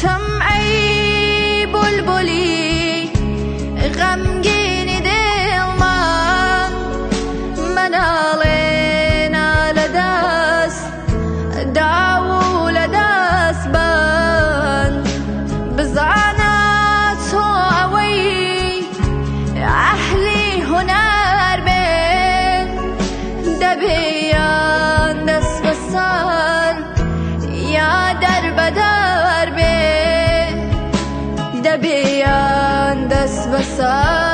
شمعی بلبلی غمگینی دل مناڵێنا لە دەست داو و لە دەست بەن بزانە تۆ ئەوەی ئەهلی هونەر بێ دەبێ یان دەست بەسەر یا دەربەدەر بێ دەبێ یان دەست بەسەر